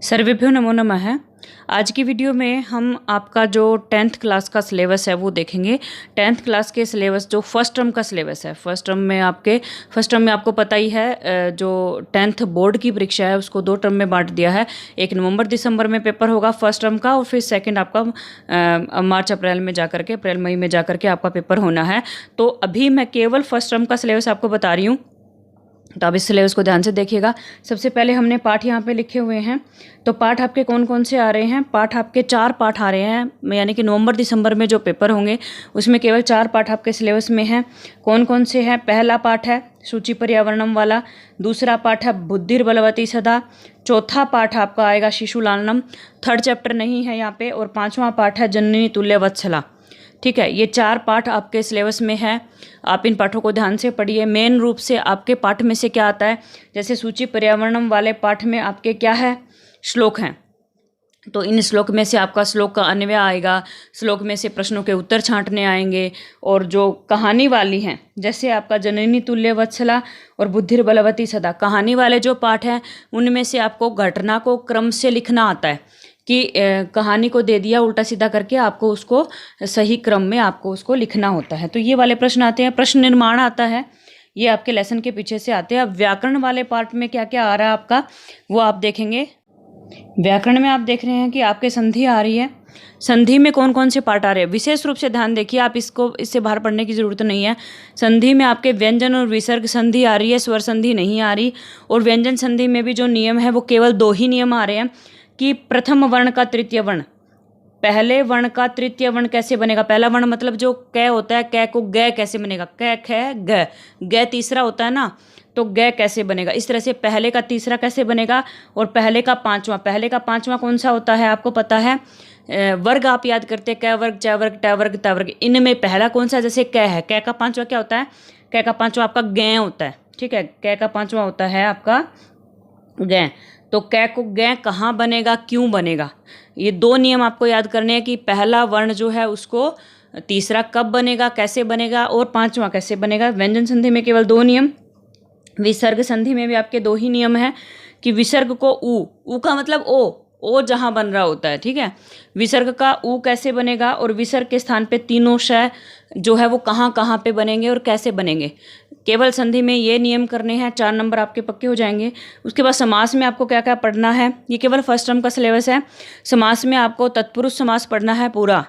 सर्वेभ्यो नमो नमः। आज की वीडियो में हम आपका जो 10th क्लास का सिलेबस है वो देखेंगे। 10th क्लास के सिलेबस जो फर्स्ट टर्म का सिलेबस है, फर्स्ट टर्म में आपको पता ही है, जो 10th बोर्ड की परीक्षा है उसको 2 टर्म में बांट दिया है। एक नवंबर दिसंबर में पेपर होगा फर्स्ट टर्म का, और फिर सेकेंड आपका मार्च अप्रैल में जाकर के, अप्रैल मई में जाकर के आपका पेपर होना है। तो अभी मैं केवल फर्स्ट टर्म का सिलेबस आपको बता रही हूँ, तो आप इस सिलेबस को ध्यान से देखिएगा। सबसे पहले हमने पाठ यहाँ पे लिखे हुए हैं। तो पाठ आपके कौन कौन से आ रहे हैं? पाठ आपके 4 पाठ आ रहे हैं, यानी कि नवंबर दिसंबर में जो पेपर होंगे उसमें केवल 4 पाठ आपके सिलेबस में हैं। कौन कौन से हैं? पहला पाठ है सूचि पर्यावरणम वाला, दूसरा पाठ है बुद्धिर्बलवती सदा, चौथा पाठ आपका आएगा शिशुलालनम, थर्ड चैप्टर नहीं है यहाँ पे, और 5वां पाठ है जननी तुल्य वत्सला। ठीक है, ये 4 पाठ आपके सिलेबस में है। आप इन पाठों को ध्यान से पढ़िए। मेन रूप से आपके पाठ में से क्या आता है, जैसे सूचि पर्यावरणम वाले पाठ में आपके क्या है, श्लोक हैं। तो इन श्लोक में से आपका श्लोक का अन्वय आएगा, श्लोक में से प्रश्नों के उत्तर छांटने आएंगे। और जो कहानी वाली हैं, जैसे आपका जननी तुल्य वत्सला और बुद्धिर्बलवती सदा, कहानी वाले जो पाठ हैं उनमें से आपको घटना को क्रम से लिखना आता है कि कहानी को दे दिया उल्टा सीधा करके, आपको उसको सही क्रम में आपको उसको लिखना होता है। तो ये वाले प्रश्न आते हैं। प्रश्न निर्माण आता है, ये आपके लेसन के पीछे से आते हैं। अब व्याकरण वाले पार्ट में क्या क्या आ रहा है आपका, वो आप देखेंगे। व्याकरण में आप देख रहे हैं कि आपके संधि आ रही है। संधि में कौन कौन से पार्ट आ रहे हैं, विशेष रूप से ध्यान देखिए, आप इससे बाहर पढ़ने की ज़रूरत नहीं है। संधि में आपके व्यंजन और विसर्ग संधि आ रही है, स्वर संधि नहीं आ रही। और व्यंजन संधि में भी जो नियम है वो केवल 2 ही नियम आ रहे हैं कि प्रथम वर्ण का तृतीय वर्ण, पहले वर्ण का तृतीय वर्ण कैसे बनेगा। पहला वर्ण मतलब जो क होता है, क को ग कैसे बनेगा, क ख ग, ग तीसरा होता है ना, तो ग कैसे बनेगा। इस तरह से पहले का तीसरा कैसे बनेगा, और पहले का पांचवा कौन सा होता है आपको पता है। वर्ग आप याद करते हैं, क वर्ग, च वर्ग, ट वर्ग, त वर्ग। इनमें पहला कौन सा, जैसे क है, क का 5वां क्या होता है, क का 5वां आपका ग होता है। ठीक है, क का 5वां होता है आपका ग। तो कै को गै कहाँ बनेगा, क्यों बनेगा, ये 2 नियम आपको याद करने हैं कि पहला वर्ण जो है उसको तीसरा कब बनेगा, कैसे बनेगा, और 5वां कैसे बनेगा। व्यंजन संधि में केवल 2 नियम, विसर्ग संधि में भी आपके 2 ही नियम हैं कि विसर्ग को ऊ का मतलब ओ जहाँ बन रहा होता है। ठीक है, विसर्ग का ऊ कैसे बनेगा, और विसर्ग के स्थान पे तीनों श जो है वो कहाँ कहाँ पे बनेंगे और कैसे बनेंगे। केवल संधि में ये नियम करने हैं, 4 नंबर आपके पक्के हो जाएंगे। उसके बाद समास में आपको क्या क्या पढ़ना है, ये केवल फर्स्ट टर्म का सिलेबस है। समास में आपको तत्पुरुष समास पढ़ना है पूरा।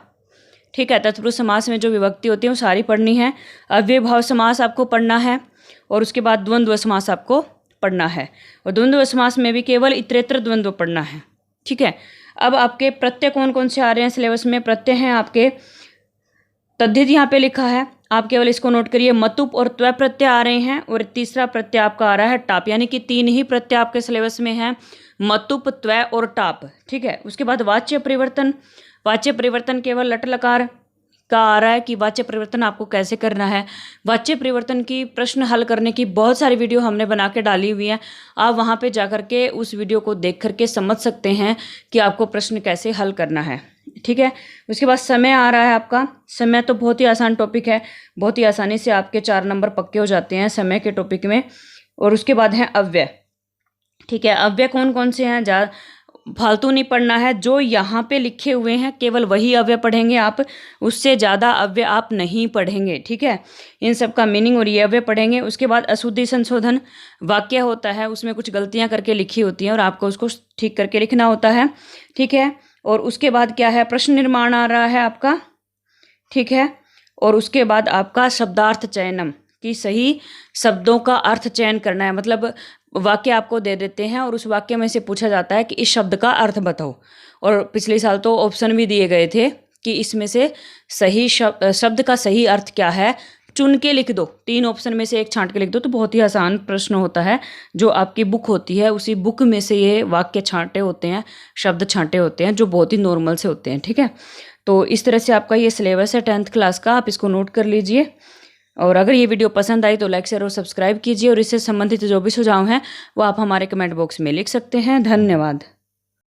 ठीक है, तत्पुरुष समास में जो विभक्ति होती है वो सारी पढ़नी है। अव्ययभाव समास आपको पढ़ना है, और उसके बाद द्वंद्व समास आपको पढ़ना है। और द्वंद्व समास में भी केवल इतरेतर द्वंद्व पढ़ना है। ठीक है, अब आपके प्रत्यय कौन कौन से आ रहे हैं सिलेबस में। प्रत्यय हैं आपके तद्धित, यहाँ पे लिखा है, आप केवल इसको नोट करिए। मतुप और त्व प्रत्यय आ रहे हैं, और तीसरा प्रत्यय आपका आ रहा है टाप, यानी कि 3 ही प्रत्यय आपके सिलेबस में हैं, मतुप, त्व और टाप। ठीक है, उसके बाद वाच्य परिवर्तन केवल लट लकार का आ रहा है कि वाच्य परिवर्तन आपको कैसे करना है। वाच्य परिवर्तन की प्रश्न हल करने की बहुत सारी वीडियो हमने बना के डाली हुई है, आप वहाँ पे जाकर के उस वीडियो को देख करके समझ सकते हैं कि आपको प्रश्न कैसे हल करना है। ठीक है, उसके बाद समय आ रहा है आपका। समय तो बहुत ही आसान टॉपिक है, बहुत ही आसानी से आपके 4 नंबर पक्के हो जाते हैं समय के टॉपिक में। और उसके बाद है अव्यय। ठीक है, अव्यय कौन कौन से हैं, फालतू नहीं पढ़ना है, जो यहाँ पे लिखे हुए हैं केवल वही अव्यय पढ़ेंगे आप, उससे ज़्यादा अव्यय आप नहीं पढ़ेंगे। ठीक है, इन सब का मीनिंग और ये अव्यय पढ़ेंगे। उसके बाद अशुद्धि संशोधन, वाक्य होता है उसमें कुछ गलतियाँ करके लिखी होती हैं और आपको उसको ठीक करके लिखना होता है। ठीक है, और उसके बाद क्या है, प्रश्न निर्माण आ रहा है आपका। ठीक है, और उसके बाद आपका शब्दार्थ चयनम, कि सही शब्दों का अर्थ चयन करना है। मतलब वाक्य आपको दे देते हैं और उस वाक्य में से पूछा जाता है कि इस शब्द का अर्थ बताओ, और पिछले साल तो ऑप्शन भी दिए गए थे कि इसमें से सही शब्द का सही अर्थ क्या है, चुन के लिख दो, 3 ऑप्शन में से एक छांट के लिख दो। तो बहुत ही आसान प्रश्न होता है, जो आपकी बुक होती है उसी बुक में से ये वाक्य छांटे होते हैं, शब्द छांटे होते हैं, जो बहुत ही नॉर्मल से होते हैं। ठीक है, तो इस तरह से आपका ये सिलेबस है 10th क्लास का, आप इसको नोट कर लीजिए। और अगर ये वीडियो पसंद आई तो लाइक शेयर और सब्सक्राइब कीजिए, और इससे संबंधित जो भी सुझाव हैं वो आप हमारे कमेंट बॉक्स में लिख सकते हैं। धन्यवाद।